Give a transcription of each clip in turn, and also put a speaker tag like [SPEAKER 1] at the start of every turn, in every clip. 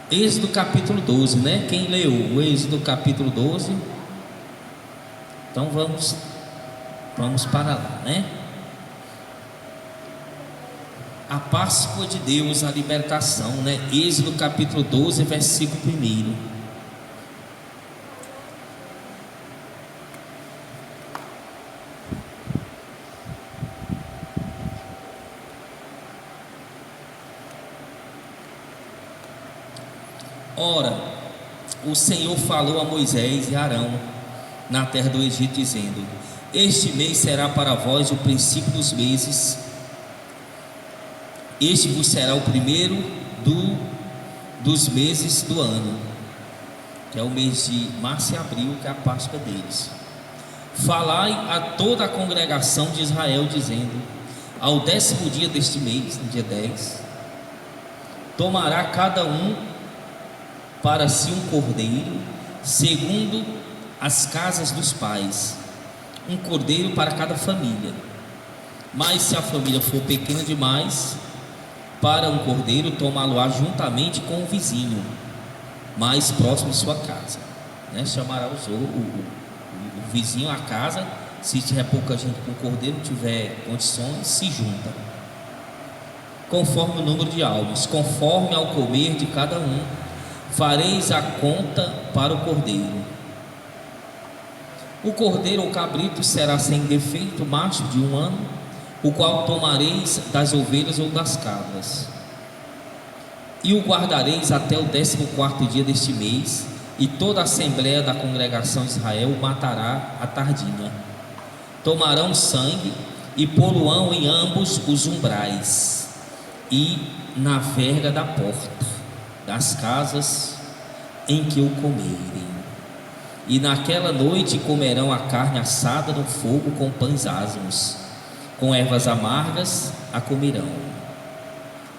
[SPEAKER 1] Êxodo capítulo 12, né? Quem leu o Êxodo capítulo 12? Então vamos para lá, né? A Páscoa de Deus, a libertação, né? Êxodo capítulo 12, versículo 1. Ora, o Senhor falou a Moisés e Arão na terra do Egito, dizendo: Este mês será para vós o princípio dos meses, este vos será o primeiro dos meses do ano, que é o mês de março e abril, que é a Páscoa deles. Falai a toda a congregação de Israel, dizendo: Ao 10º dia deste mês, no dia 10, tomará cada um para si um cordeiro, segundo as casas dos pais, um cordeiro para cada família. Mas se a família for pequena demais para um cordeiro, tomá-lo-á juntamente com o vizinho mais próximo de sua casa, né? Chamará o vizinho à casa. Se tiver pouca gente com cordeiro, tiver condições, se junta, conforme o número de almas, conforme ao comer de cada um, fareis a conta para o cordeiro. O cordeiro ou cabrito será sem defeito, macho de 1 ano, o qual tomareis das ovelhas ou das cabras, e o guardareis até o 14º dia deste mês, e toda a assembléia da congregação de Israel o matará à tardinha. Tomarão sangue e pô-lo-ão em ambos os umbrais e na verga da porta das casas em que o comerem, e naquela noite comerão a carne assada no fogo com pães asmos, com ervas amargas a comerão.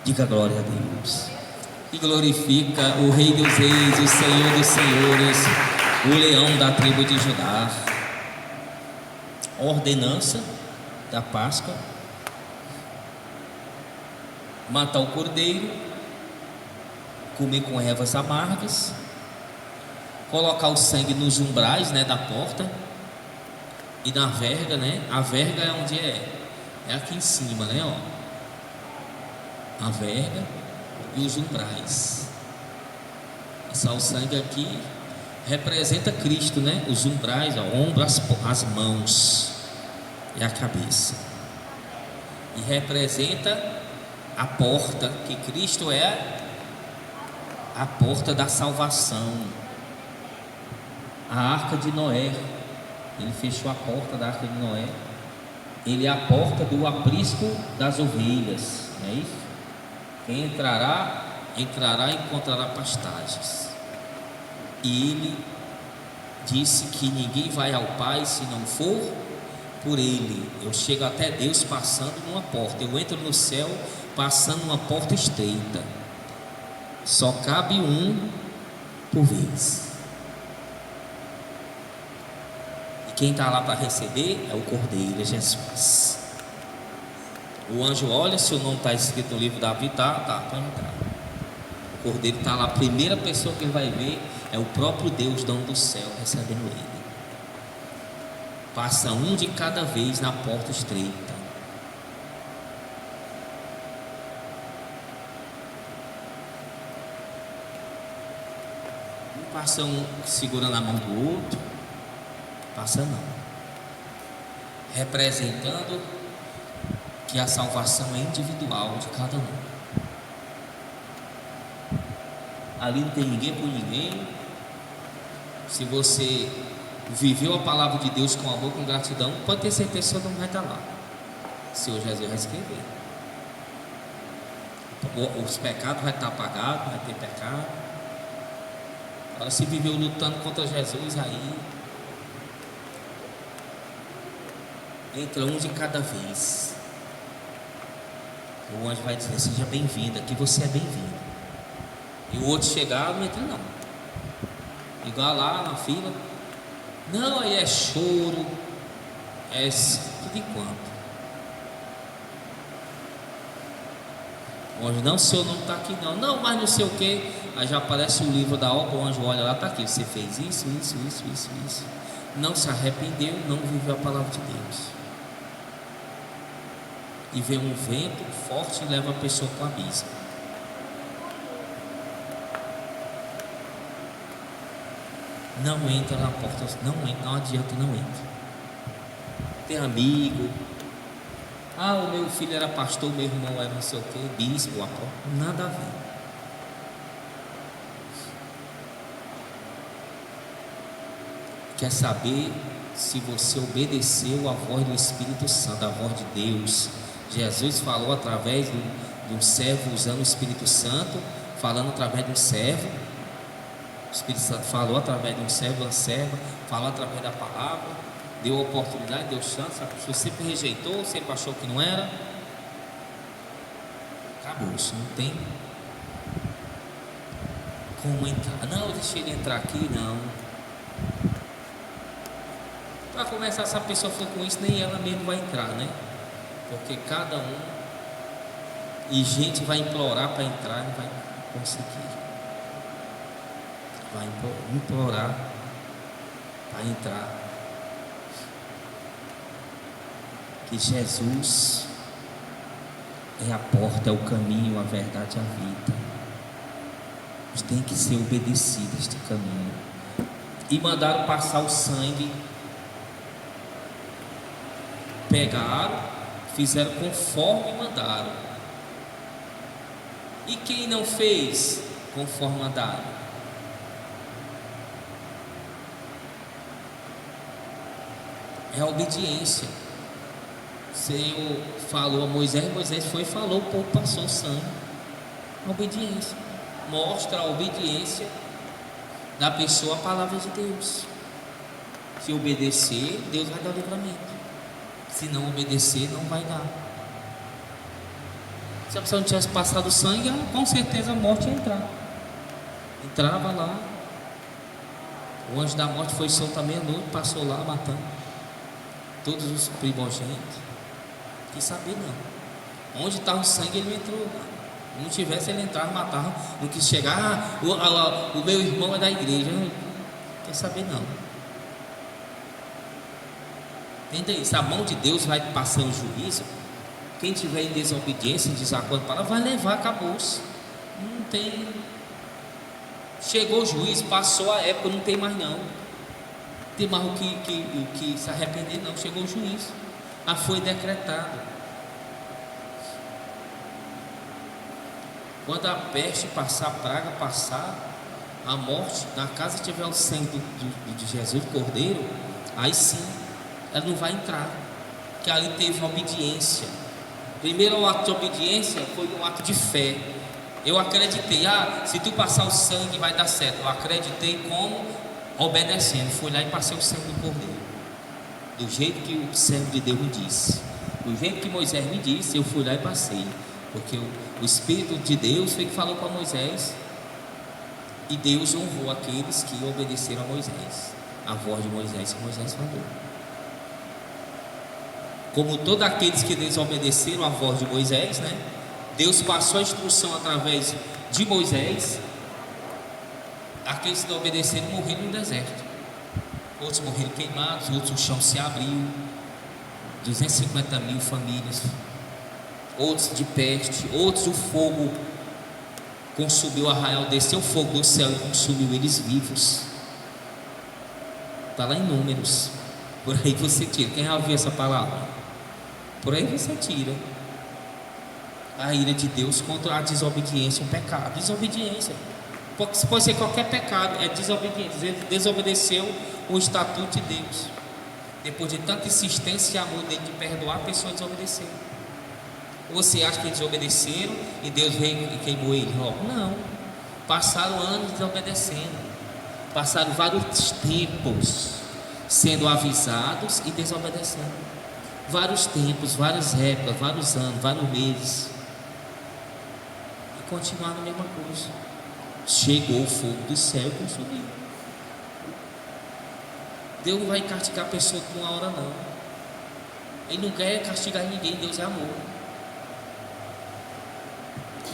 [SPEAKER 1] Diga glória a Deus. E glorifica o Rei dos Reis, o Senhor dos Senhores, o leão da tribo de Judá. Ordenança da Páscoa: matar o cordeiro, comer com ervas amargas, colocar o sangue nos umbrais, né, da porta, e na verga, né? A verga é onde é aqui em cima, né, ó. A verga e os umbrais. Passar o sangue aqui representa Cristo, né? Os umbrais, ó, ombro, as mãos e a cabeça. E representa a porta, que Cristo é a porta da salvação. A arca de Noé, ele fechou a porta da arca de Noé. Ele é a porta do aprisco das ovelhas, não é isso? Quem entrará e encontrará pastagens. E ele disse que ninguém vai ao Pai se não for por ele. Eu chego até Deus passando numa porta, eu entro no céu passando uma porta estreita. Só cabe um por vez. E quem está lá para receber é o Cordeiro, é Jesus. O anjo olha, se o nome está escrito no livro da vida, tá para entrar. O Cordeiro está lá, a primeira pessoa que ele vai ver é o próprio Deus, dono do céu, recebendo ele. Passa um de cada vez na porta estreita. Não passa um segurando a mão do outro, passa não. Representando que a salvação é individual de cada um. Ali não tem ninguém por ninguém. Se você viveu a palavra de Deus com amor, com gratidão, pode ter certeza que seu nome vai estar lá. O Senhor Jesus vai escrever. Os pecados vai estar apagados, vai ter pecado. Agora, se viveu lutando contra Jesus, aí entra um de cada vez. O anjo vai dizer: seja bem-vindo, aqui você é bem-vindo. E o outro chegar, não entra não. Igual lá na fila. Não, aí é choro, é tudo enquanto. O anjo, não, o senhor não está aqui não. Não, mas não sei o que. Aí já aparece o livro da obra, o anjo olha lá, está aqui. Você fez isso. Não se arrependeu, não viveu a palavra de Deus. E vem um vento forte e leva a pessoa para o abismo. Não entra na porta, não adianta, não entra. Tem amigo. Ah, o meu filho era pastor, meu irmão era não sei o que, bispo, apóstolo. Nada a ver. Quer saber se você obedeceu a voz do Espírito Santo, a voz de Deus? Jesus falou através de um servo, usando o Espírito Santo, falando através de um servo. O Espírito Santo falou através de um servo, uma serva, falou através da palavra, deu oportunidade, deu chance. A pessoa sempre rejeitou, sempre achou que não era. Acabou, isso não tem como entrar. Não, deixa ele entrar aqui, não. Para começar, se a pessoa for com isso, nem ela mesmo vai entrar, né? Porque cada um, e gente vai implorar para entrar, não vai conseguir. Vai implorar para entrar. Que Jesus é a porta, é o caminho, a verdade e a vida. Tem que ser obedecido este caminho. E mandaram passar o sangue. Pegaram, fizeram conforme mandaram. E quem não fez conforme mandaram? É a obediência. O Senhor falou a Moisés, Moisés foi e falou, o povo passou o sangue. A obediência mostra a obediência da pessoa à palavra de Deus. Se obedecer, Deus vai dar o livramento. Se não obedecer, não vai dar. Se a pessoa não tivesse passado o sangue, com certeza a morte ia entrar. Entrava lá. O anjo da morte foi solto à meia-noite, passou lá matando todos os primogênitos. Quis saber não. Onde estava o sangue, ele não entrou. Se não tivesse, ele entrava, matava. Não quis chegar. O meu irmão é da igreja. Não quer saber não. Entenda isso. A mão de Deus vai passar o juízo. Quem tiver em desobediência, em desacordo para vai levar, acabou-se. Não tem. Chegou o juízo, passou a época, não tem mais não. Tem mais o que se arrepender, não. Chegou o juízo. Foi decretado. Quando a peste passar, a praga passar, a morte, na casa tiver o sangue de Jesus, o Cordeiro, aí sim, ela não vai entrar. Porque ali teve obediência. Primeiro ato de obediência foi um ato de fé. Eu acreditei, se tu passar o sangue vai dar certo. Eu acreditei como? Obedecendo. Fui lá e passei o sangue do Cordeiro. Do jeito que o servo de Deus me disse. Do jeito que Moisés me disse, eu fui lá e passei. Porque o Espírito de Deus foi que falou para Moisés. E Deus honrou aqueles que obedeceram a Moisés. A voz de Moisés que Moisés falou. Como todos aqueles que desobedeceram a voz de Moisés, né? Deus passou a instrução através de Moisés. Aqueles que não obedeceram morreram no deserto. Outros morreram queimados, outros o chão se abriu. 250 mil famílias. Outros de peste, outros o fogo consumiu o arraial, desceu o fogo do céu e consumiu eles vivos. Está lá em Números. Por aí você tira. Quem já ouviu essa palavra? Por aí você tira. A ira de Deus contra a desobediência, um pecado. Desobediência. Pode ser qualquer pecado, é desobediência. Ele desobedeceu o estatuto de Deus. Depois de tanta insistência e amor dele de perdoar, a pessoa desobedeceu. Você acha que eles obedeceram e Deus veio e queimou eles? Não. Passaram anos desobedecendo. Passaram vários tempos sendo avisados e desobedecendo. Vários tempos, várias épocas, vários anos, vários meses. E continuaram a mesma coisa. Chegou o fogo do céu e consumiu. Deus não vai castigar a pessoa por uma hora não. Ele não quer castigar ninguém, Deus é amor.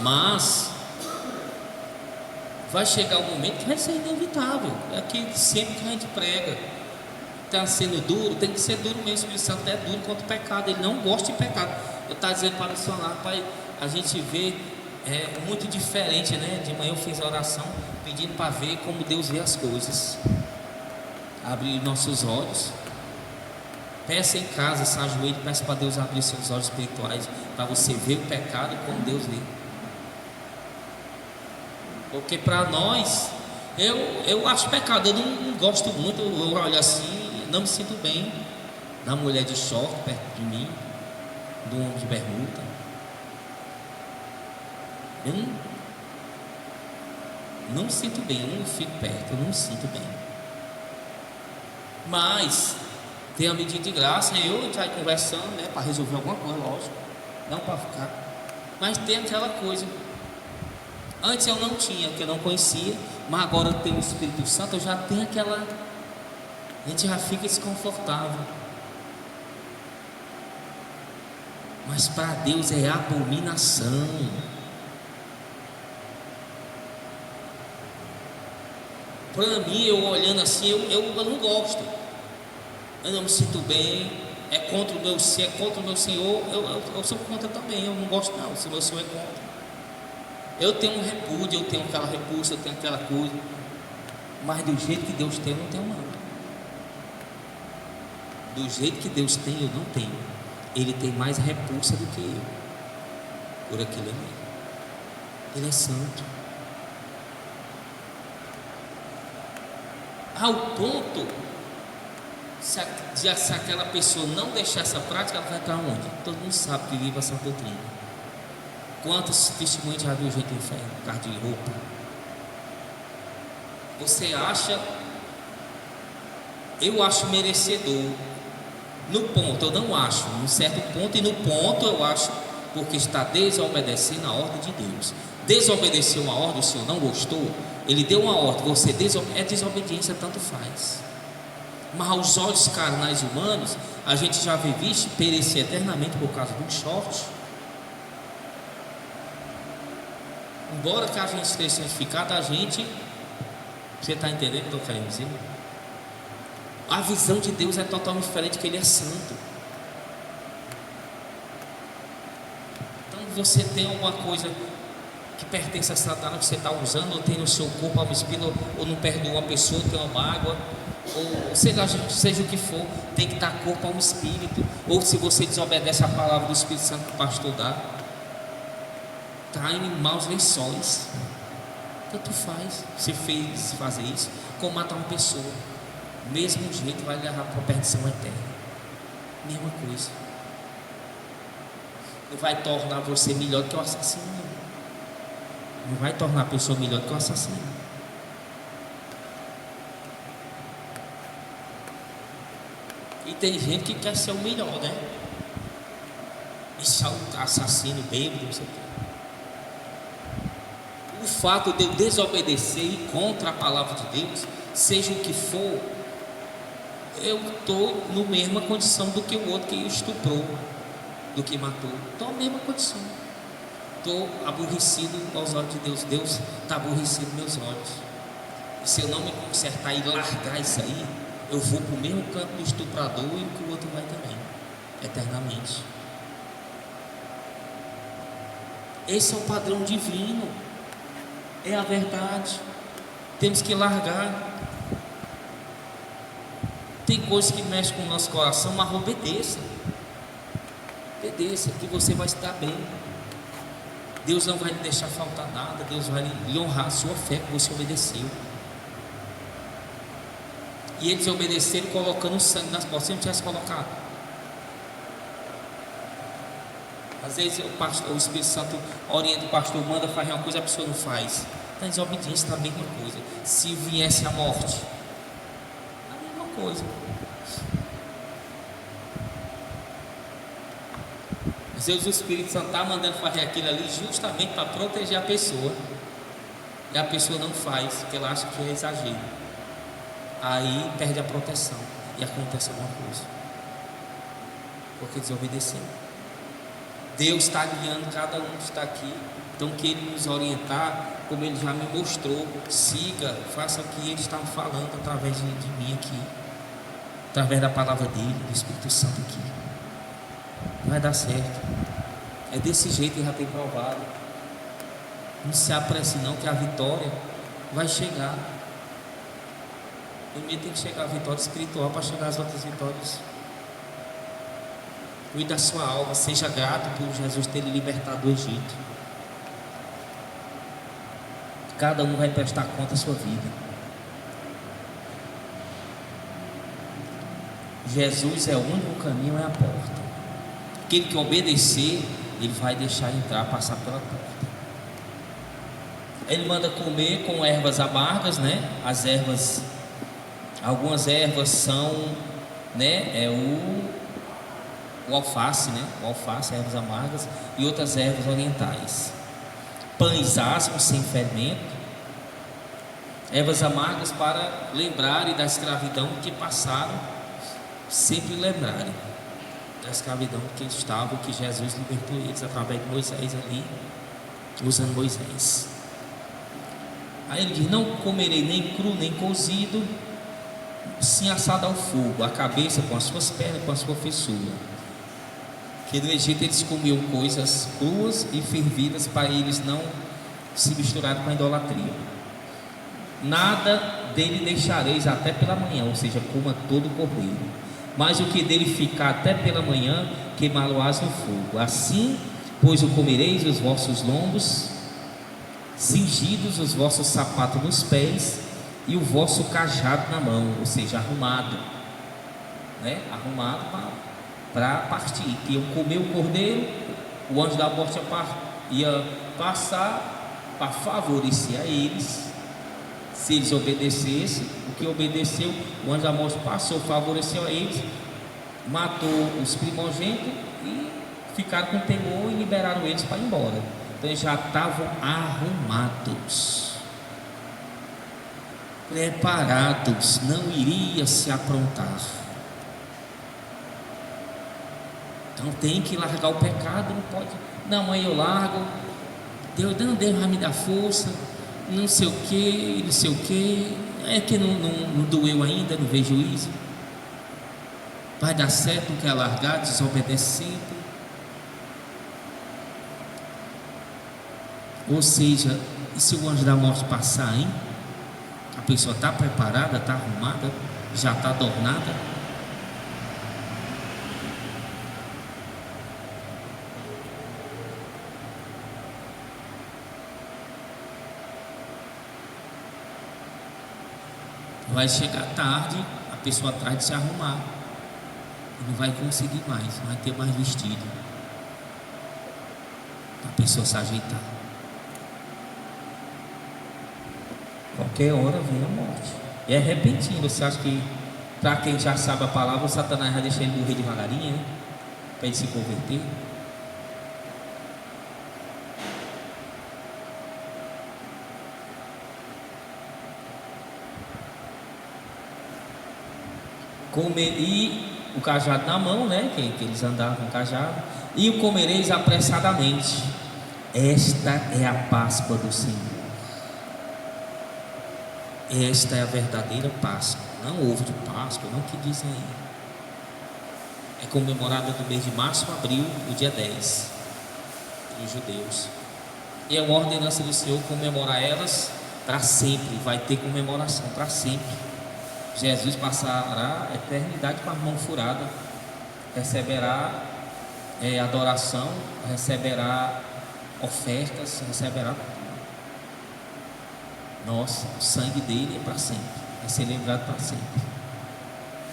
[SPEAKER 1] Mas vai chegar um momento que vai ser inevitável. É aquilo que sempre que a gente prega. Está sendo duro, tem que ser duro mesmo. O Espírito Santo é duro contra o pecado, ele não gosta de pecado. Eu estava dizendo para o missionário, pai, a gente vê muito diferente, né? De manhã eu fiz a oração pedindo para ver como Deus vê as coisas. Abrir nossos olhos. Peça em casa, se ajoelhe, peça para Deus abrir seus olhos espirituais, para você ver o pecado como Deus vê. Porque para nós, eu acho pecado, eu não gosto muito, eu olho assim, não me sinto bem da mulher de short perto de mim, do homem de bermuda. Eu não me sinto bem, eu não fico perto, eu não me sinto bem. Mas tem a medida de graça, eu a gente vai conversando, né, para resolver alguma coisa, lógico, não para ficar. Mas tem aquela coisa. Antes eu não tinha, porque eu não conhecia, mas agora eu tenho o Espírito Santo, eu já tenho aquela. A gente já fica desconfortável. Mas para Deus é abominação. Para mim, eu olhando assim, eu não gosto. Eu não me sinto bem. É contra o meu Senhor. Eu sou contra também. Eu não gosto, não. Se o meu Senhor é contra. Eu tenho um repúdio, eu tenho aquela repulsa, eu tenho aquela coisa. Mas do jeito que Deus tem, eu não tenho, não. Do jeito que Deus tem, eu não tenho. Ele tem mais repulsa do que eu por aquilo ali. Ele é santo. Ao ponto se aquela pessoa não deixar essa prática, ela vai para onde? Todo mundo sabe que vive essa doutrina. Quantos testemunhos já viu gente em inferno por causa de roupa? Você acha? Eu acho merecedor. No ponto eu não acho, num certo ponto, e no ponto eu acho, porque está desobedecendo a ordem de Deus. Desobedeceu uma ordem, o Senhor não gostou, Ele deu uma ordem, você é desobediência, tanto faz. Mas aos olhos carnais humanos, a gente já vê visto perecer eternamente por causa de um short. Embora que a gente esteja santificado, a gente, você está entendendo o que eu estou querendo dizer? A visão de Deus é totalmente diferente, que Ele é santo. Então você tem alguma coisa que pertence a Satanás que você está usando, ou tem no seu corpo algum espírito, ou não perdoa uma pessoa, tem uma mágoa, ou seja o que for, tem que dar corpo a um espírito. Ou se você desobedece a palavra do Espírito Santo que o pastor dá, está em maus lençóis. Tanto faz. Você fez fazer isso, como matar uma pessoa, mesmo jeito vai levar para a perdição eterna. Mesma coisa. Não vai tornar você melhor do que o assassino. Não vai tornar a pessoa melhor do que o assassino. E tem gente que quer ser o melhor, né? Isso é um assassino, bêbado, não sei o quê. O fato de eu desobedecer e contra a palavra de Deus, seja o que for, eu estou na mesma condição do que o outro que estuprou, do que matou. Estou na mesma condição. Estou aborrecido aos olhos de Deus. Deus está aborrecido nos meus olhos. E se eu não me consertar e largar isso aí, eu vou para o mesmo campo do estuprador e que o outro vai também, eternamente. Esse é o padrão divino. É a verdade. Temos que largar. Tem coisas que mexem com o nosso coração, mas obedeça. Obedeça, que você vai estar bem. Deus não vai lhe deixar faltar nada. Deus vai lhe honrar a sua fé que você obedeceu. E eles obedeceram colocando sangue nas costas. Se não tivesse colocado, às vezes o Espírito Santo orienta o pastor, manda fazer uma coisa, a pessoa não faz. Está desobediência, está a mesma coisa. Se viesse a morte, a mesma coisa. Às vezes o Espírito Santo está mandando fazer aquilo ali justamente para proteger a pessoa, e a pessoa não faz, porque ela acha que é exagero. Aí perde a proteção e acontece alguma coisa, porque desobedeceu. Deus está guiando cada um que está aqui. Então, que Ele nos orientar, como Ele já me mostrou. Siga, faça o que Ele está falando através de mim aqui, através da palavra dEle, do Espírito Santo aqui. Vai dar certo. É desse jeito que já tem provado. Não se apresse não, que a vitória vai chegar. Primeiro tem que chegar a vitória espiritual para chegar às outras vitórias. Cuide da sua alma, seja grato por Jesus ter lhe libertado do Egito. Cada um vai prestar conta da sua vida. Jesus é o único caminho, é a porta. Aquele que obedecer, ele vai deixar entrar, passar pela porta. Ele manda comer com ervas amargas, né? As ervas, algumas ervas são, né? O alface, né? O alface, ervas amargas, e outras ervas orientais. Pães asmos sem fermento, ervas amargas para lembrarem da escravidão que passaram, sempre lembrarem da escravidão que estavam, que Jesus libertou eles através de Moisés ali, usando Moisés. Aí ele diz: não comerei nem cru nem cozido, sim assado ao fogo, a cabeça com as suas pernas, com a sua fissura. Que no Egito eles comiam coisas cruas e fervidas, para eles não se misturarem com a idolatria. Nada dele deixareis até pela manhã, ou seja, coma todo o cordeiro, mas o que dele ficar até pela manhã, queimá-lo-ás no fogo. Assim, pois o comereis, os vossos lombos cingidos, os vossos sapatos nos pés e o vosso cajado na mão, ou seja, arrumado, né? Arrumado para partir. Que iam comer o cordeiro, o anjo da morte ia passar para favorecer a eles. Se eles obedecessem, o que obedeceu, o anjo da morte passou, favoreceu a eles, matou os primogênitos e ficaram com temor e liberaram eles para ir embora. Então eles já estavam arrumados, preparados, não iria se aprontar. Então tem que largar o pecado, não pode. Não, mãe, eu largo. Deus vai me dar força. Não sei o que, não sei o que. É que não doeu ainda, não vejo juízo. Vai dar certo, não quer largar, desobedecendo. Ou seja, e se o anjo da morte passar, hein? A pessoa está preparada, está arrumada, já está adornada. Vai chegar tarde, a pessoa atrás de se arrumar, não vai conseguir mais, não vai ter mais vestido. A pessoa se ajeitar. Qualquer hora vem a morte. E é repentino. Você acha que para quem já sabe a palavra, o Satanás vai deixar ele morrer devagarinho, né? Para ele se converter? E o cajado na mão, né? Que eles andavam com o cajado. E o comereis apressadamente. Esta é a Páscoa do Senhor. Esta é a verdadeira Páscoa. Não ovo de Páscoa, não o que dizem aí. É comemorada no mês de março a abril, no dia 10, dos judeus. E é uma ordenança do Senhor comemorar elas para sempre. Vai ter comemoração para sempre. Jesus passará a eternidade com a mão furada, receberá adoração, receberá ofertas, receberá. Nossa, o sangue dele é para sempre, vai ser lembrado para sempre.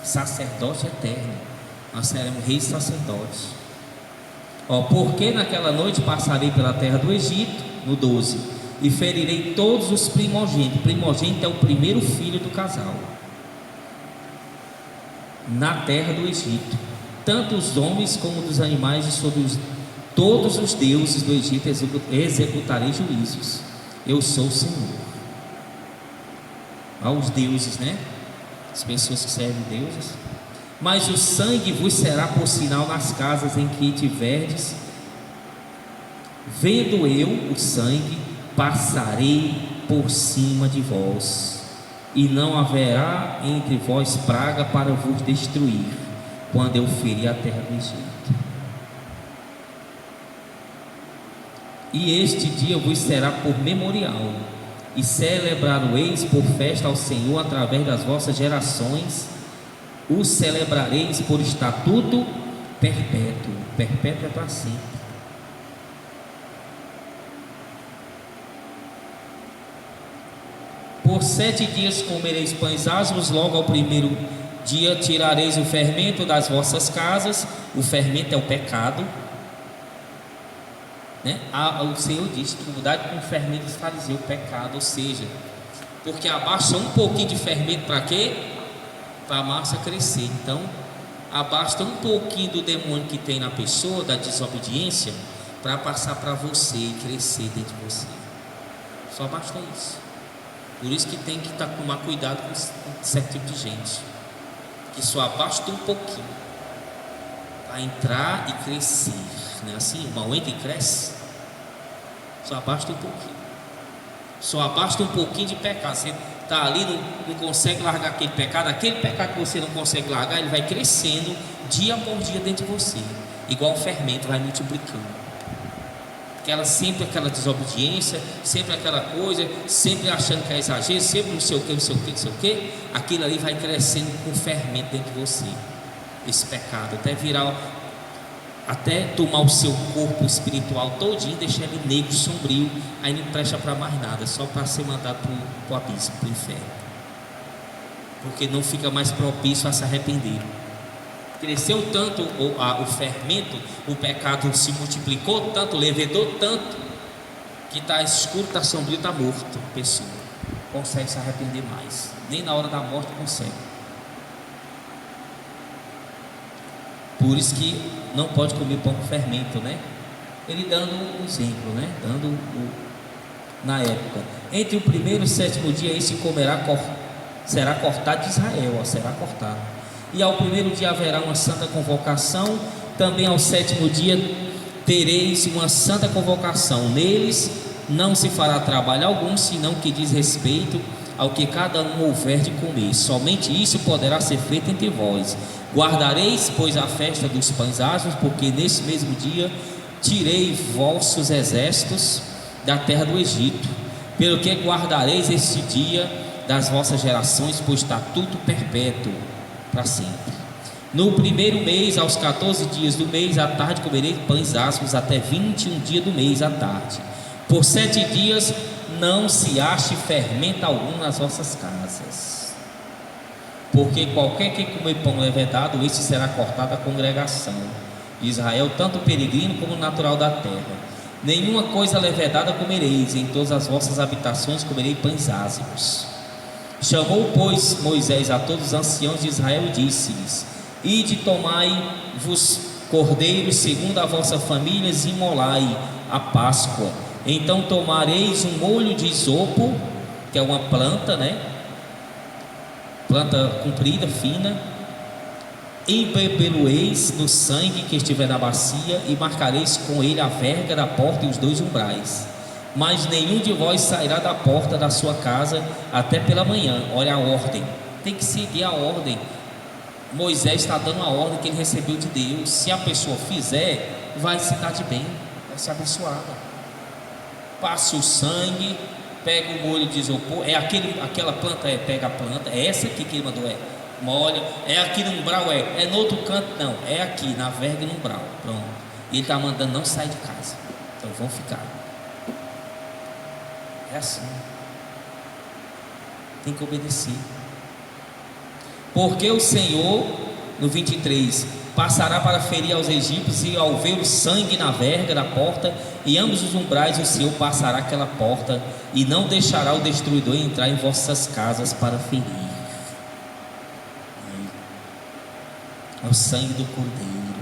[SPEAKER 1] Sacerdote eterno, nós seremos reis sacerdotes. Porque naquela noite passarei pela terra do Egito, no 12, e ferirei todos os primogênitos. Primogênito é o primeiro filho do casal. Na terra do Egito, tanto os homens como dos animais, e sobre todos os deuses do Egito executarei juízos. Eu sou o Senhor. Aos deuses, né? As pessoas que servem deuses. Mas o sangue vos será por sinal nas casas em que tiverdes, Vendo eu o sangue, passarei por cima de vós, e não haverá entre vós praga para vos destruir, quando eu ferir a terra do Egito. E este dia vos será por memorial, e celebrar-o-eis por festa ao Senhor através das vossas gerações. O celebrareis por estatuto perpétuo. Perpétuo é para sempre. Por 7 dias comereis pães asmos, logo ao primeiro dia tirareis o fermento das vossas casas. O fermento é o pecado, né? O Senhor diz que mudar com o fermento dos fariseus, o pecado, ou seja, porque abaixa um pouquinho de fermento para quê? Para a massa crescer. Então abasta um pouquinho do demônio que tem na pessoa, da desobediência, para passar para você e crescer dentro de você. Só basta isso. Por isso que tem que tomar cuidado com certo tipo de gente, que só abasta um pouquinho para entrar e crescer, não é assim, irmão? Entra e cresce. Só abasta um pouquinho. Só abasta um pouquinho de pecado. Você está ali, não consegue largar aquele pecado que você não consegue largar, ele vai crescendo dia por dia dentro de você, igual o fermento vai multiplicando. Sempre aquela desobediência, sempre aquela coisa, sempre achando que é exagero, sempre não sei o que, aquilo ali vai crescendo com fermento dentro de você, esse pecado, até tomar o seu corpo espiritual todinho, deixar ele negro, sombrio, aí não presta para mais nada, só para ser mandado para o abismo, para o inferno, porque não fica mais propício a se arrepender. Cresceu tanto o fermento, o pecado se multiplicou tanto, levedou tanto, que está escuro, está sombrio, está morto. A pessoa consegue se arrepender mais, nem na hora da morte consegue. Por isso que não pode comer pão com fermento, né? Ele dando um exemplo, né? Na época, entre o primeiro e o 7º dia, esse será cortado de Israel, será cortado. E ao primeiro dia haverá uma santa convocação, também ao 7º dia tereis uma santa convocação. Neles não se fará trabalho algum, senão que diz respeito ao que cada um houver de comer. Somente isso poderá ser feito entre vós. Guardareis, pois, a festa dos pães asmos, porque nesse mesmo dia tirei vossos exércitos da terra do Egito. Pelo que guardareis este dia das vossas gerações, por estatuto perpétuo para sempre. No primeiro mês, aos 14 dias do mês, à tarde comerei pães asmos, até 21 dias do mês à tarde. Por 7 dias não se ache fermento algum nas vossas casas, porque qualquer que comer pão levedado, este será cortado da congregação de Israel, tanto peregrino como natural da terra. Nenhuma coisa levedada comereis, em todas as vossas habitações comerei pães asmos. Chamou, pois, Moisés a todos os anciãos de Israel e disse-lhes: Ide, tomai-vos cordeiros segundo a vossa famílias e imolai a Páscoa. Então tomareis um molho de isopo, que é uma planta, né? Planta comprida, fina. Embebelueis no sangue que estiver na bacia, e marcareis com ele a verga da porta e os 2 umbrais. Mas nenhum de vós sairá da porta da sua casa até pela manhã. Olha a ordem, tem que seguir a ordem. Moisés está dando a ordem que ele recebeu de Deus. Se a pessoa fizer, vai se dar de bem, vai ser abençoada. Passe o sangue, pega o molho de isopor, aquela planta, pega a planta, é essa aqui que ele mandou, molha, é aqui no umbral, é no outro canto, não, é aqui na verga e no umbral, pronto. E ele está mandando não sair de casa, então vão ficar. É assim, tem que obedecer, porque o Senhor, no 23, passará para ferir aos egípcios, e ao ver o sangue na verga da porta e ambos os umbrais, o Senhor passará aquela porta, e não deixará o destruidor entrar em vossas casas para ferir. O sangue do Cordeiro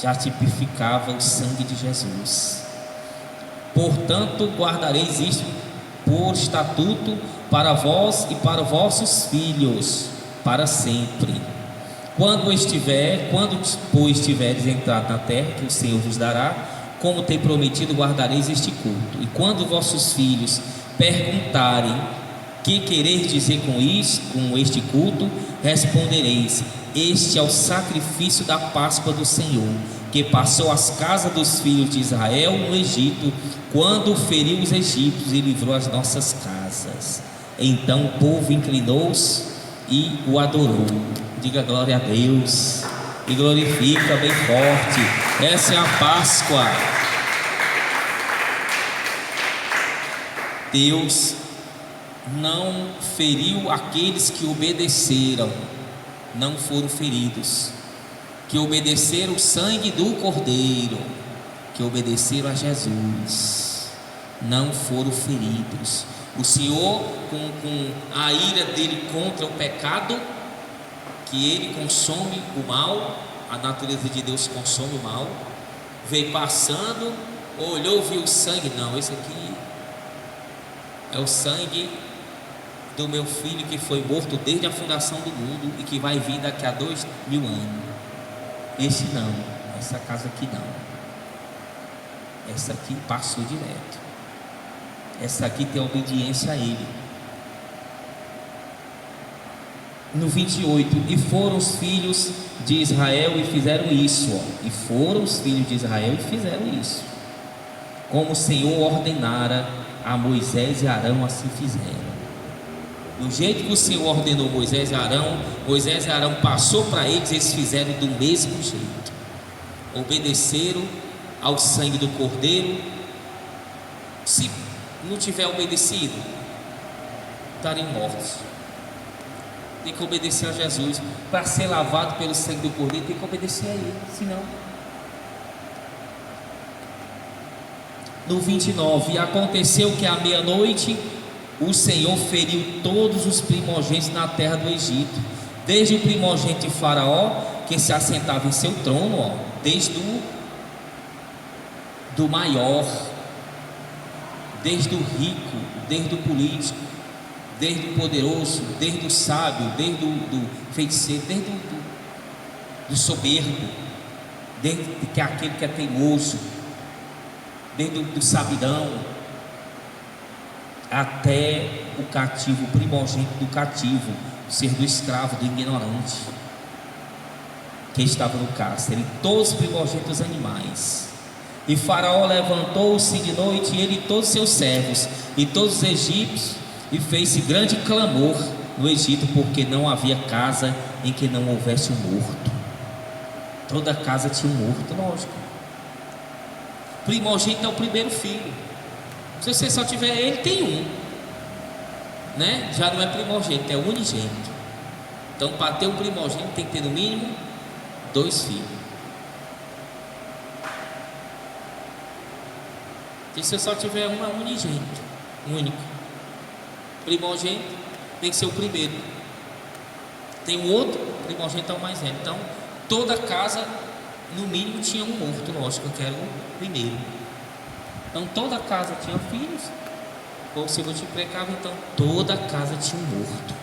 [SPEAKER 1] já tipificava o sangue de Jesus. Portanto, guardareis isto por estatuto para vós e para vossos filhos para sempre. Quando pois tiveres entrado na terra que o Senhor vos dará, como tem prometido, guardareis este culto. E quando vossos filhos perguntarem: que quereis dizer com isso, com este culto? Respondereis: este é o sacrifício da Páscoa do Senhor, que passou às casas dos filhos de Israel no Egito, quando feriu os egípcios e livrou as nossas casas. Então o povo inclinou-se e o adorou. Diga glória a Deus e glorifica bem forte. Essa é a Páscoa. Deus não feriu aqueles que obedeceram, não foram feridos, que obedeceram o sangue do Cordeiro, que obedeceram a Jesus, não foram feridos. O Senhor, com a ira dele contra o pecado, que ele consome o mal, a natureza de Deus consome o mal, veio passando, olhou, viu o sangue, não, esse aqui é o sangue do meu filho que foi morto desde a fundação do mundo e que vai vir daqui a 2000 anos. Esse não, essa casa aqui não, essa aqui passou direto, essa aqui tem obediência a ele. No 28, e foram os filhos de Israel e fizeram isso, e foram os filhos de Israel e fizeram isso, como o Senhor ordenara a Moisés e Arão, assim fizeram. Do jeito que o Senhor ordenou Moisés e Arão passou para eles, eles fizeram do mesmo jeito, obedeceram ao sangue do Cordeiro. Se não tiver obedecido, estariam mortos. Tem que obedecer a Jesus. Para ser lavado pelo sangue do Cordeiro, tem que obedecer a ele, senão. No 29, e aconteceu que à meia-noite o Senhor feriu todos os primogênitos na terra do Egito, desde o primogênito de Faraó, que se assentava em seu trono, desde do maior, desde o rico, desde o político, desde o poderoso, desde o sábio, desde o feiticeiro, desde do soberbo, desde que aquele que é teimoso, desde do sabidão, até o cativo, o primogênito do cativo, ser do escravo, do ignorante, que estava no cárcere, todos os primogênitos animais. E Faraó levantou-se de noite, ele e todos os seus servos, e todos os egípcios, e fez-se grande clamor no Egito, porque não havia casa em que não houvesse um morto. Toda casa tinha um morto, lógico. Primogênito é o primeiro filho. Se você só tiver ele, tem um, né? Já não é primogênito, é unigênito. Então, para ter um primogênito, tem que ter no mínimo 2 filhos. E se você só tiver um, é unigênito, único. Primogênito tem que ser o primeiro. Tem um outro, primogênito é o mais velho. Então, toda casa, no mínimo, tinha um morto, lógico, que era o primeiro. Então, toda casa tinha filhos, ou se multiplicava, então toda casa tinha um morto,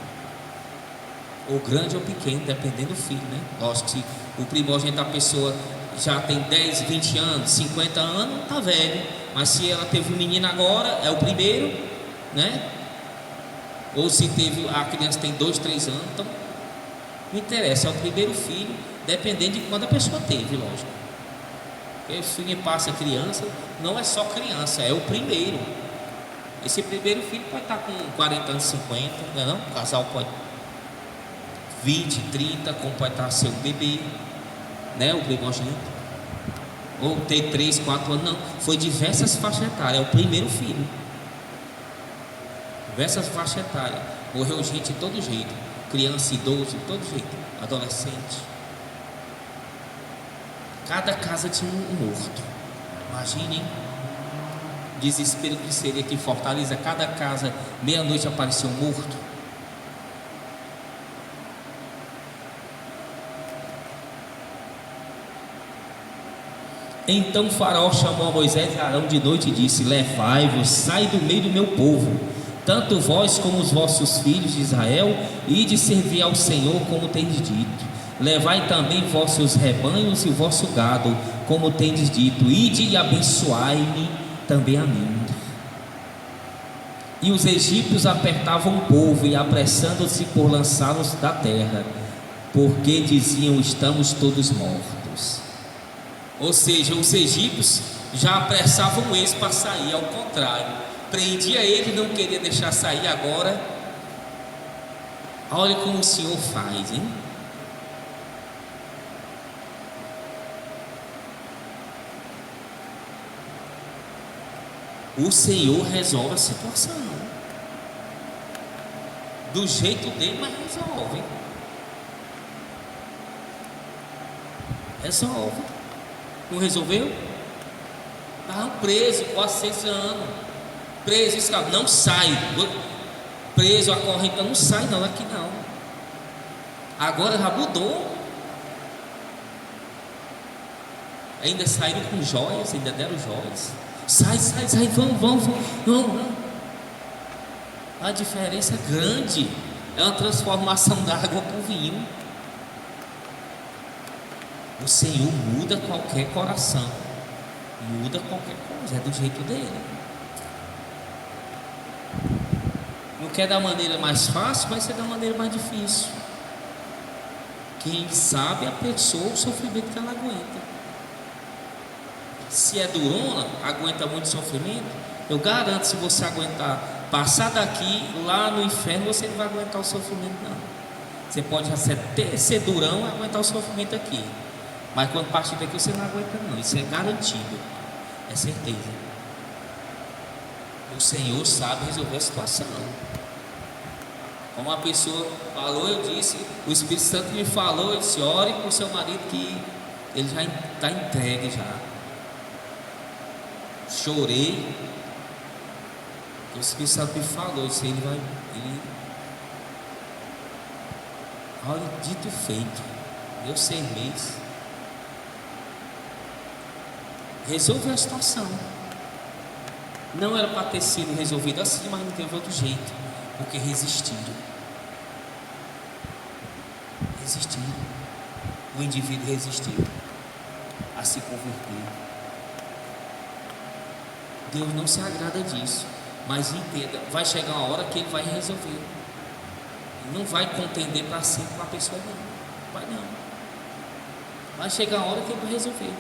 [SPEAKER 1] ou grande ou pequeno, dependendo do filho, né? Lógico que se o primogênito da pessoa já tem 10, 20 anos, 50 anos, está velho. Mas se ela teve um menino agora, é o primeiro, né? Ou se teve, a criança tem 2, 3 anos, então não interessa, é o primeiro filho, dependendo de quando a pessoa teve, lógico. Porque se ninguém passa criança, não é só criança, é o primeiro. Esse primeiro filho pode estar com 40 anos, 50, não é não? O casal pode 20, 30, como pode estar seu bebê, né? O primogênito. Ou ter 3, 4 anos, não. Foi diversas faixas etárias, é o primeiro filho. Diversas faixas etárias. Morreu gente de todo jeito. Criança, idoso, de todo jeito. Adolescente. Cada casa tinha um morto. Imaginem o desespero que seria aqui em Fortaleza. Cada casa, meia-noite aparecia um morto. Então Faraó chamou a Moisés e Arão de noite e disse: levai-vos, sai do meio do meu povo, tanto vós como os vossos filhos de Israel, e de servir ao Senhor como tendes dito. Levai também vossos rebanhos e o vosso gado, como tendes dito, ide e abençoai-me também a mim. E os egípcios apertavam o povo, e apressando-se por lançá-los da terra, porque diziam: estamos todos mortos. Ou seja, os egípcios já apressavam eles para sair, ao contrário, prendia ele, não queria deixar sair. Agora, olha como o Senhor faz, hein? O Senhor resolve a situação, do jeito dele, mas resolve. Resolve. Não resolveu? Estavam presos quase 6 anos. Preso, escravo, não sai. Preso, acorrentado, não sai não, aqui não. Agora já mudou. Ainda saíram com joias, ainda deram joias. Sai, vamos. A diferença é grande. É uma transformação da água para o vinho. O Senhor muda qualquer coração, muda qualquer coisa, é do jeito dele. Não quer da maneira mais fácil, vai ser da maneira mais difícil. Quem sabe a pessoa, o sofrimento que ela aguenta. Se é durona, aguenta muito sofrimento, eu garanto, se você aguentar passar daqui, lá no inferno, você não vai aguentar o sofrimento não. Você pode até ser durão e aguentar o sofrimento aqui, mas quando partir daqui você não aguenta não. Isso é garantido, é certeza. O Senhor sabe resolver a situação. Como a pessoa falou, eu disse, o Espírito Santo me falou, eu disse: ore para o seu marido que ele já está entregue já. Chorei, o Espírito Santo me falou, disse: olha, dito feito, deu 6 meses, resolveu a situação. Não era para ter sido resolvido assim, mas não teve outro jeito, porque resistiram. O indivíduo resistiu a se converter. Deus não se agrada disso, mas entenda, vai chegar uma hora que ele vai resolver. Ele não vai contender para sempre com a pessoa não. Vai chegar uma hora que ele vai resolver,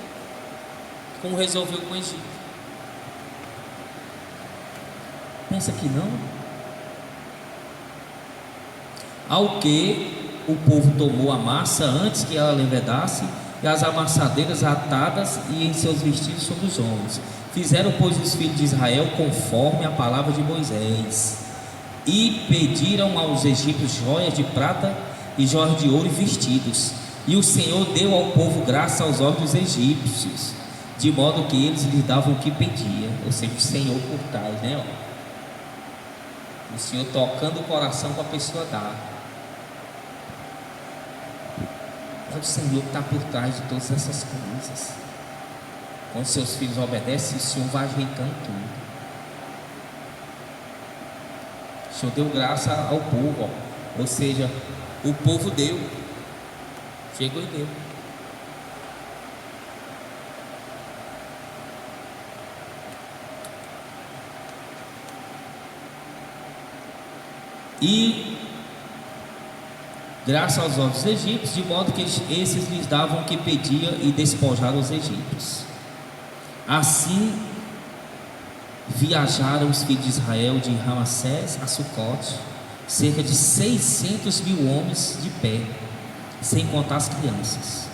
[SPEAKER 1] como resolveu com o Egito. Pensa que não? Ao que o povo tomou a massa antes que ela levedasse, e as amassadeiras atadas e em seus vestidos sobre os ombros. Fizeram, pois, os filhos de Israel conforme a palavra de Moisés, e pediram aos egípcios joias de prata e joias de ouro e vestidos. E o Senhor deu ao povo graça aos olhos dos egípcios, de modo que eles lhes davam o que pediam. Ou seja, o Senhor por trás, né? O Senhor tocando o coração para a pessoa dar. É o Senhor que está por trás de todas essas coisas. Quando seus filhos obedecem, o Senhor vai ajeitando tudo. O Senhor deu graça ao povo, ó. Ou seja, o povo deu, chegou e deu. E graças aos olhos egípcios, de modo que esses lhes davam o que pedia e despojaram os egípcios. Assim viajaram os filhos de Israel de Ramassés a Sucote, cerca de 600 mil homens de pé, sem contar as crianças.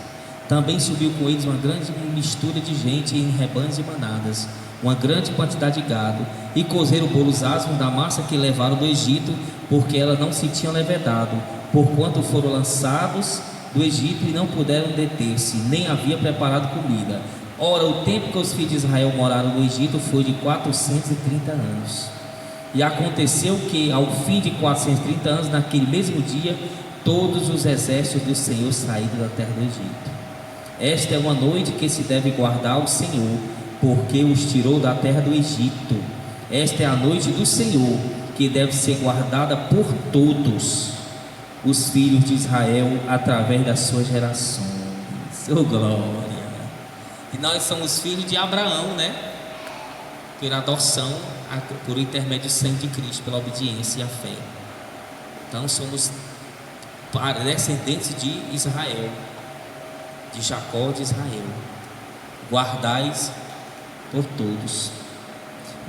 [SPEAKER 1] Também subiu com eles uma grande mistura de gente em rebanhos e manadas, uma grande quantidade de gado, e cozeram bolos asmos da massa que levaram do Egito, porque ela não se tinha levedado, porquanto foram lançados do Egito e não puderam deter-se, nem havia preparado comida. Ora, o tempo que os filhos de Israel moraram no Egito foi de 430 anos. E aconteceu que, ao fim de 430 anos, naquele mesmo dia, todos os exércitos do Senhor saíram da terra do Egito. Esta é uma noite que se deve guardar ao Senhor, porque os tirou da terra do Egito. Esta é a noite do Senhor, que deve ser guardada por todos. os filhos de Israel através das suas gerações. Oh glória! E nós somos filhos de Abraão, né? Pela adoção, por intermédio do sangue de Cristo, pela obediência e a fé. Então somos descendentes de Israel, de Jacó de Israel. Guardais por todos.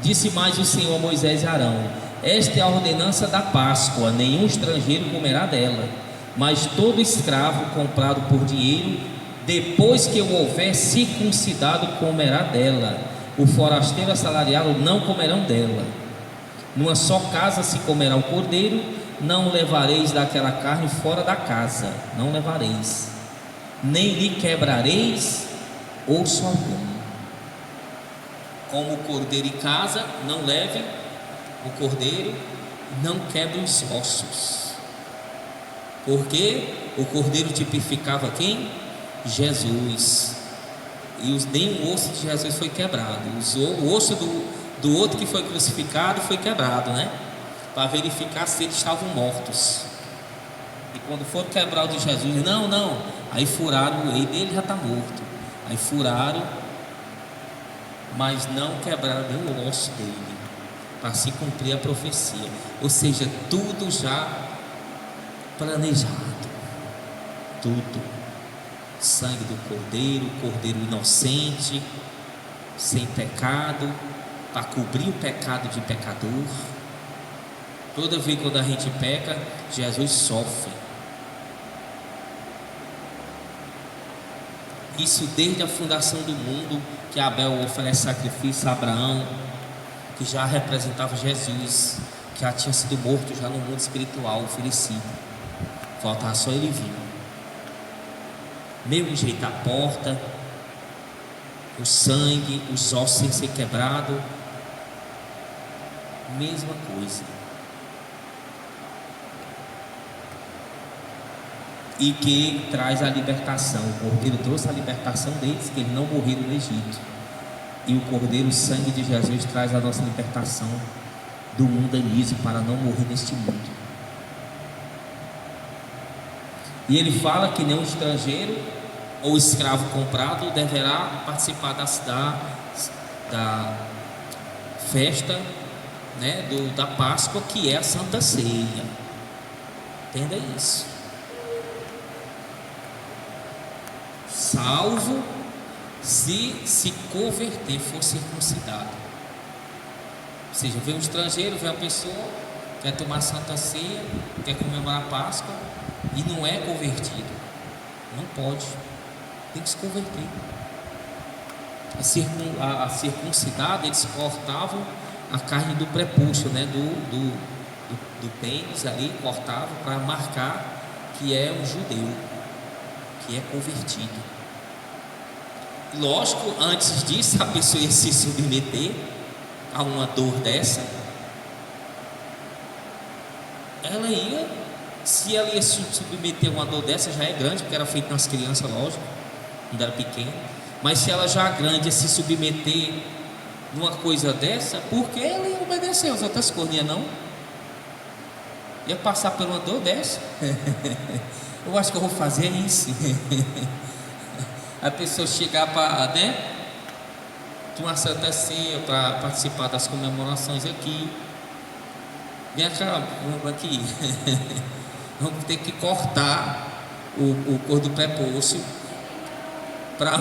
[SPEAKER 1] Disse mais o Senhor a Moisés e Arão: esta é a ordenança da Páscoa, nenhum estrangeiro comerá dela, mas todo escravo comprado por dinheiro, depois que o houver circuncidado, comerá dela. O forasteiro assalariado não comerão dela. Numa só casa se comerá o cordeiro, não levareis daquela carne fora da casa, não levareis, nem lhe quebrareis osso algum. Como o cordeiro em casa, não leve o cordeiro, não quebre os ossos, porque o cordeiro tipificava quem? Jesus, e nenhum osso de Jesus foi quebrado. O osso do outro que foi crucificado foi quebrado, né? Para verificar se eles estavam mortos. E quando foram quebrar o de Jesus, não, aí furaram ele já está morto. Aí furaram, mas não quebraram nem o osso dele, para se cumprir a profecia. Ou seja, tudo já planejado, tudo. Sangue do cordeiro inocente, sem pecado, para cobrir o pecado de pecador. Toda vez quando a gente peca, Jesus sofre. Isso desde a fundação do mundo, que Abel oferece sacrifício a Abraão, que já representava Jesus, que já tinha sido morto já no mundo espiritual, oferecido. Faltava só ele vir. Mesmo jeito, a porta, o sangue, os ossos sem ser quebrado, mesma coisa. E que traz a libertação. O cordeiro trouxe a libertação deles, que eles não morreram no Egito. E o cordeiro, o sangue de Jesus, traz a nossa libertação do mundanismo, para não morrer neste mundo. E ele fala que nenhum estrangeiro ou escravo comprado deverá participar da festa, né, da Páscoa, que é a Santa Ceia. Entenda isso. Salvo se converter, for circuncidado. Ou seja, vem um estrangeiro, vem uma pessoa, quer tomar a Santa Ceia, quer comemorar a Páscoa e não é convertido, não pode, tem que se converter. A circuncidada, eles cortavam a carne do prepúcio, né, do pênis ali, cortavam para marcar que é um judeu, que é convertido. Lógico, antes disso a pessoa ia se submeter a uma dor dessa. Se ela ia se submeter a uma dor dessa, já é grande, porque era feito nas crianças, lógico, quando era pequeno. Mas se ela já grande ia se submeter numa coisa dessa, porque ela ia obedecer as outras coisas, não? Ia passar por uma dor dessa. Eu acho que eu vou fazer isso. A pessoa chegar para, né, tomar Santa Ceia, para participar das comemorações aqui. Vem cá, vamos aqui. Vamos ter que cortar o cor do prepúcio para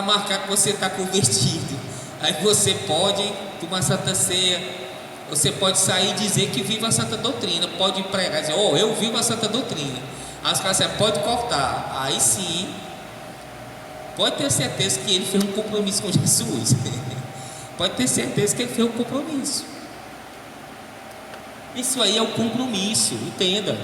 [SPEAKER 1] marcar que você está convertido. Aí você pode tomar Santa Ceia, você pode sair e dizer que vive a Santa Doutrina, pode pregar, dizer, eu vivo a Santa Doutrina. Aí os caras dizem, pode cortar. Aí sim, pode ter certeza que ele fez um compromisso com Jesus. Pode ter certeza que ele fez um compromisso. Isso aí é o compromisso, entenda.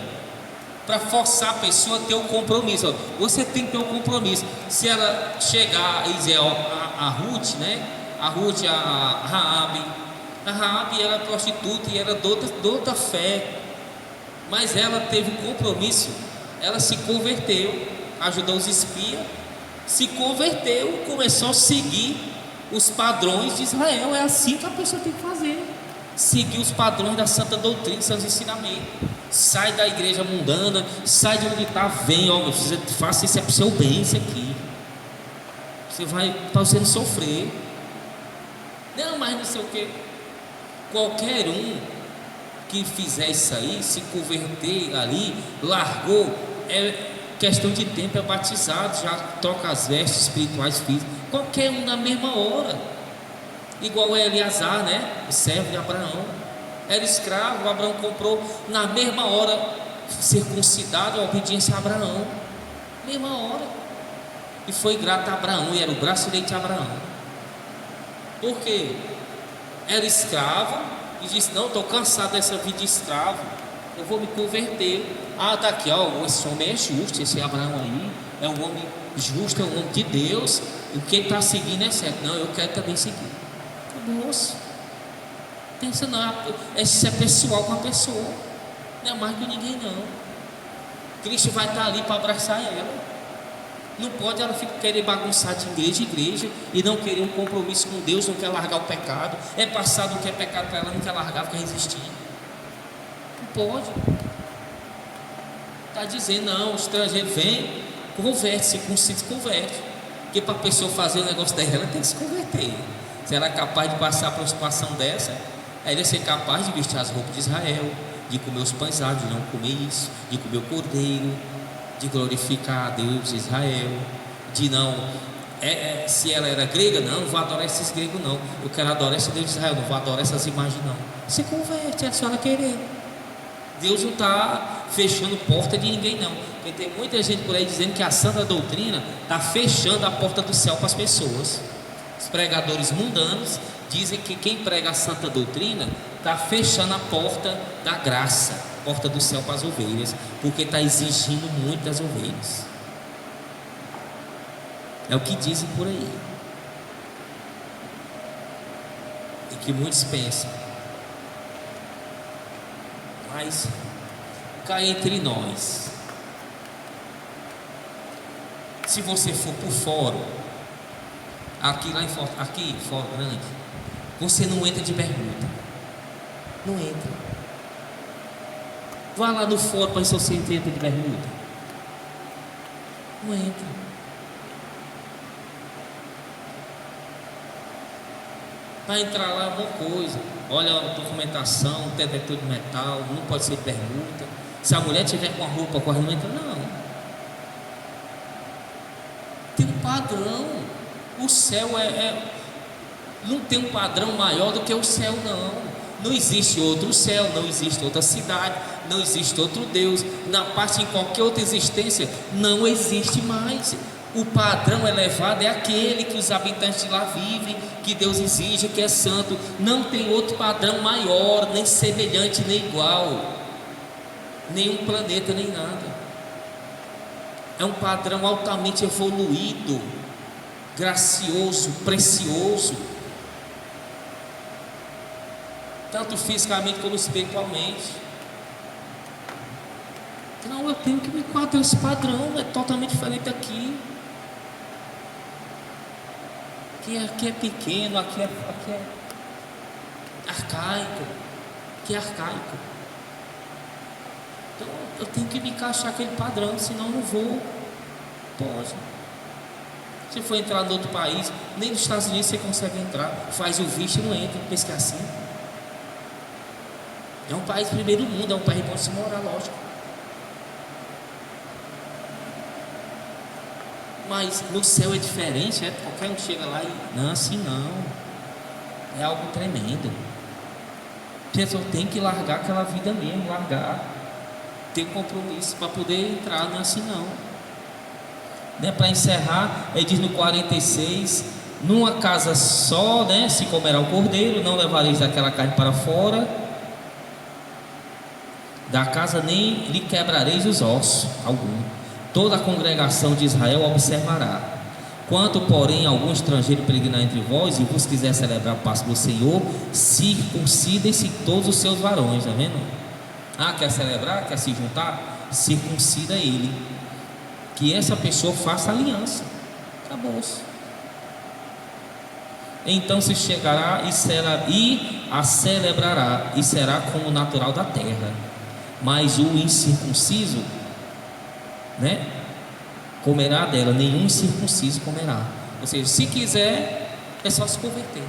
[SPEAKER 1] Para forçar a pessoa a ter um compromisso, você tem que ter um compromisso. Se ela chegar e dizer, a Ruth, né? A Ruth, a Raabe era prostituta e era de outra fé, mas ela teve um compromisso. Ela se converteu, ajudou os espias, se converteu e começou a seguir os padrões de Israel. É assim que a pessoa tem que fazer. seguir os padrões da santa doutrina, seus ensinamentos. Sai da igreja mundana, sai de onde está, vem, ó, faça isso, é para o seu bem, isso aqui. Você vai, para você não sofrer. Não, mas não sei o que. Qualquer um que fizer isso aí, se converter ali, largou, é questão de tempo, é batizado, já troca as vestes espirituais físicas. Qualquer um na mesma hora. Igual Eleazar, né? O servo de Abraão. Era escravo, Abraão comprou na mesma hora, circuncidado, a obediência a Abraão. Mesma hora. E foi grato a Abraão, e era o braço direito de Abraão. Por quê? Era escravo e disse: não, estou cansado dessa vida de escravo, eu vou me converter. Ah, tá aqui, ó, esse homem é justo, esse Abraão aí é um homem justo, é um homem de Deus, e o que ele está seguindo é certo. Não, eu quero também seguir. Moço, pensa não, isso é pessoal com a pessoa, não é mais que ninguém não. Cristo vai estar ali para abraçar ela. Não pode ela querer bagunçar de igreja em igreja e não querer um compromisso com Deus, não quer largar o pecado. É passado o que é pecado para ela, não quer largar, quer resistir. Não pode. Está dizendo, não, o estrangeiro vem, converte, se converte. Porque para a pessoa fazer o negócio dela, ela tem que se converter. Se ela é capaz de passar por uma situação dessa, ela vai ser capaz de vestir as roupas de Israel, de comer os pães altos, de não comer isso, de comer o cordeiro, de glorificar a Deus de Israel, de não, se ela era grega, não vou adorar esses gregos não, eu quero adorar esse Deus de Israel, não vou adorar essas imagens não. Se converte, é a senhora querer. Deus não está fechando porta de ninguém não, porque tem muita gente por aí dizendo que a santa doutrina está fechando a porta do céu para as pessoas. Os pregadores mundanos dizem que quem prega a santa doutrina está fechando a porta da graça, porta do céu para as ovelhas, porque está exigindo muito das ovelhas. É o que dizem por aí, e que muitos pensam. Mas cá entre nós, se você for por fora, aqui fora grande, você não entra de bermuda, não entra. Vá lá no fórum para ver se você entra de bermuda. Não entra. Para entrar lá é uma coisa. Olha a documentação, detector de metal, não pode ser bermuda. Se a mulher tiver com a roupa correndo, não entra não. Tem um padrão. O céu não tem um padrão maior do que o céu não. Não existe outro céu, não existe outra cidade, não existe outro Deus. Na parte em qualquer outra existência, não existe mais. O padrão elevado é aquele que os habitantes de lá vivem, que Deus exige, que é santo. Não tem outro padrão maior, nem semelhante, nem igual. Nenhum planeta, nem nada. É um padrão altamente evoluído, gracioso, precioso, tanto fisicamente como espiritualmente. Não, eu tenho que me enquadrar esse padrão, é totalmente diferente daqui. Aqui é pequeno, aqui é arcaico, aqui é arcaico. Então eu tenho que me encaixar aquele padrão, senão eu não vou. Pode. Se for entrar em outro país, nem nos Estados Unidos você consegue entrar, faz o visto e não entra, pensa que é assim. É um país primeiro mundo, é um país bom de se morar, lógico. Mas no céu é diferente, qualquer um chega lá e não, assim não. É algo tremendo. A pessoa tem que largar aquela vida mesmo, ter compromisso para poder entrar, não é assim não. Né, para encerrar, ele diz no 46: numa casa só, né, se comerá o cordeiro, não levareis aquela carne para fora da casa, nem lhe quebrareis os ossos algum. Toda a congregação de Israel observará. Quanto, porém, algum estrangeiro peregrinar entre vós e vos quiser celebrar a Páscoa do Senhor, circuncidem-se todos os seus varões. Está vendo? Quer celebrar? Quer se juntar? Circuncida ele. Que essa pessoa faça aliança. Acabou-se. Então se chegará e a celebrará, e será como natural da terra. Mas o incircunciso, né, comerá dela, nenhum incircunciso comerá. Ou seja, se quiser, é só se converter.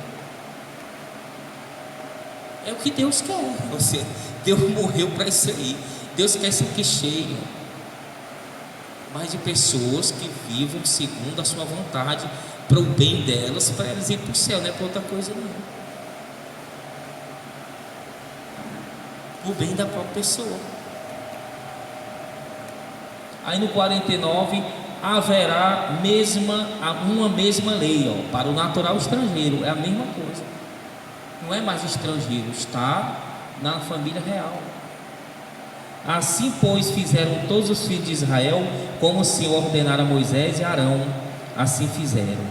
[SPEAKER 1] É o que Deus quer. Deus morreu para isso aí. Deus quer isso aqui cheio, mas de pessoas que vivam segundo a sua vontade, para o bem delas, para elas irem para o céu, não é para outra coisa não. O bem da própria pessoa. Aí no 49 haverá uma mesma lei, ó, para o natural estrangeiro, é a mesma coisa. Não é mais estrangeiro, está na família real. Assim, pois, fizeram todos os filhos de Israel, como o Senhor ordenara a Moisés e Arão, assim fizeram.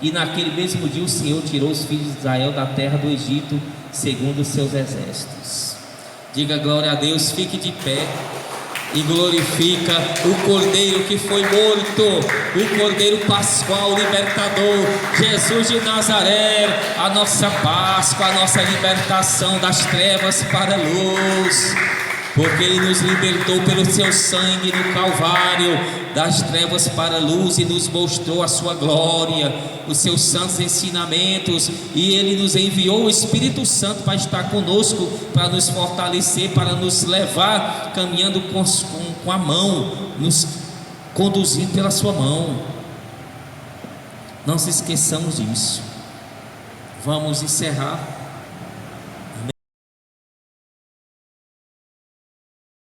[SPEAKER 1] E naquele mesmo dia o Senhor tirou os filhos de Israel da terra do Egito, segundo os seus exércitos. Diga glória a Deus, fique de pé e glorifica o Cordeiro que foi morto, o Cordeiro Pascual, libertador, Jesus de Nazaré, a nossa Páscoa, a nossa libertação das trevas para a luz, porque Ele nos libertou pelo seu sangue no Calvário, das trevas para a luz, e nos mostrou a sua glória, os seus santos ensinamentos, e Ele nos enviou o Espírito Santo para estar conosco, para nos fortalecer, para nos levar caminhando com a mão, nos conduzindo pela sua mão. Não se esqueçamos disso. Vamos encerrar